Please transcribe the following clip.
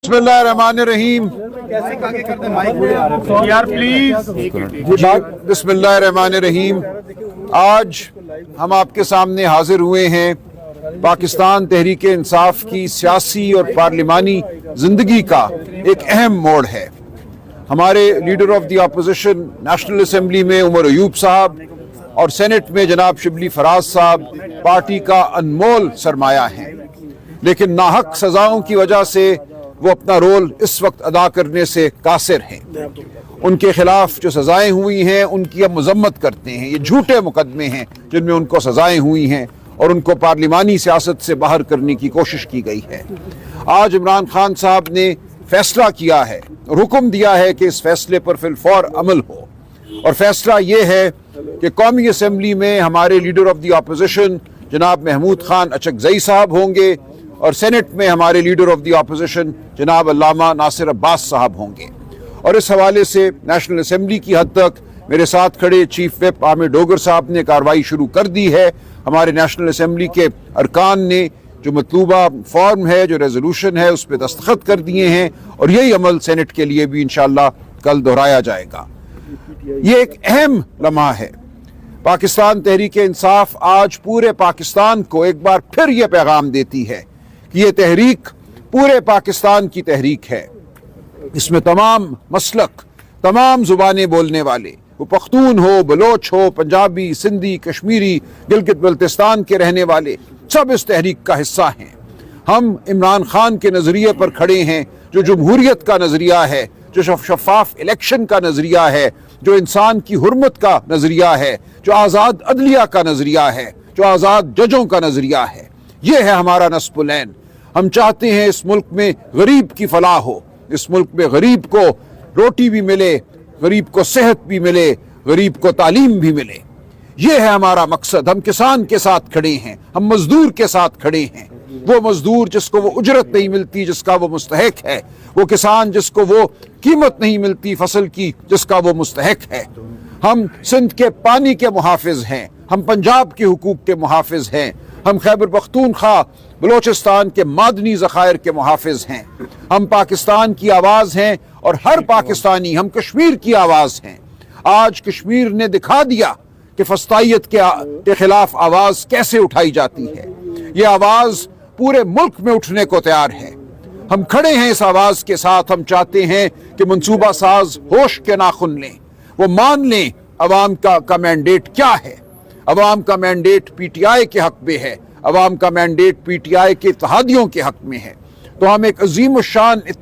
बिस्मिल्लाहिर्रहमानिर्रहीम। बिस्मिल्लाहिर्रहमानिर्रहीम। आज हम आपके सामने हाजिर हुए हैं पाकिस्तान तहरीक इंसाफ की सियासी और पार्लिमानी जिंदगी का एक अहम मोड़ है। हमारे leader of the opposition national assembly में उमर अयूब साहब और सेनेट में जनाब शिबली फराज साहब पार्टी का अनमोल सरमाया हैं, लेकिन नाहक सजाओं की वजह से वो अपना रोल इस वक्त अदा करने से कासिर हैं। उनके खिलाफ जो सजाएं हुई हैं उनकी अब मजम्मत करते हैं। ये झूठे मुकदमे हैं जिनमें उनको सजाएं हुई हैं और उनको पार्लिमानी सियासत से बाहर करने की कोशिश की गई है। आज इमरान खान साहब ने फैसला किया है और हुक्म दिया है कि इस फैसले पर फिलफौर अमल हो, और फैसला ये है कि कौमी असम्बली में हमारे लीडर ऑफ द अपोजिशन जनाब महमूद खान अचकजई साहब होंगे और सेनेट में हमारे लीडर ऑफ द अपोजिशन जनाब अल्लामा नासिर अब्बास साहब होंगे। और इस हवाले से नेशनल असेंबली की हद तक मेरे साथ खड़े चीफ विप आमिर डोगर साहब ने कार्रवाई शुरू कर दी है। हमारे नेशनल असेंबली के अरकान ने जो मतलूबा फॉर्म है, जो रेजोल्यूशन है, उस पर दस्तखत कर दिए हैं और यही अमल सेनेट के लिए भी इंशाअल्लाह कल दोहराया जाएगा। ये एक अहम लम्हा है। पाकिस्तान तहरीक इंसाफ आज पूरे पाकिस्तान को एक बार फिर ये पैगाम देती है कि ये तहरीक पूरे पाकिस्तान की तहरीक है। इसमें तमाम मसलक, तमाम जुबानें बोलने वाले, वो पख्तून हो, बलोच हो, पंजाबी, सिंधी, कश्मीरी, गिलगित बल्तिस्तान के रहने वाले, सब इस तहरीक का हिस्सा हैं। हम इमरान खान के नज़रिए पर खड़े हैं जो जमहूरियत का नज़रिया है, जो शफाफ इलेक्शन का नज़रिया है, जो इंसान की हुर्मत का नज़रिया है, जो आज़ाद अदलिया का नज़रिया है, जो आज़ाद जजों का नज़रिया है। ये है हमारा नस्बुलैन। हम चाहते हैं इस मुल्क में गरीब की फलाह हो, इस मुल्क में गरीब को रोटी भी मिले, गरीब को सेहत भी मिले, गरीब को तालीम भी मिले। ये है हमारा मकसद। हम किसान के साथ खड़े हैं, हम मजदूर के साथ खड़े हैं। वो मजदूर जिसको वो उजरत नहीं मिलती जिसका वो मुस्तहिक है, वो किसान जिसको वो कीमत नहीं मिलती फसल की जिसका वो मुस्तहिक है। हम सिंध के पानी के मुहाफिज हैं, हम पंजाब के हुकूक के मुहाफिज हैं, हम खैबर पख्तूनख्वा बलोचिस्तान के मादनी ज़खायर के मुहाफिज हैं। हम पाकिस्तान की आवाज़ हैं और हर पाकिस्तानी, हम कश्मीर की आवाज़ हैं। आज कश्मीर ने दिखा दिया कि फस्तायत के खिलाफ आवाज़ कैसे उठाई जाती है। ये आवाज़ पूरे मुल्क में उठने को तैयार है। हम खड़े हैं इस आवाज़ के साथ। हम चाहते हैं कि मंसूबा साज होश के नाखुन लें, वो मान लें अवाम का मैंडेट क्या है। अवाम का मैंडेट PTI के हक में है, अवाम का मैंडेट PTI के इत्तेहादियों के हक में है। तो हम एक अजीम शान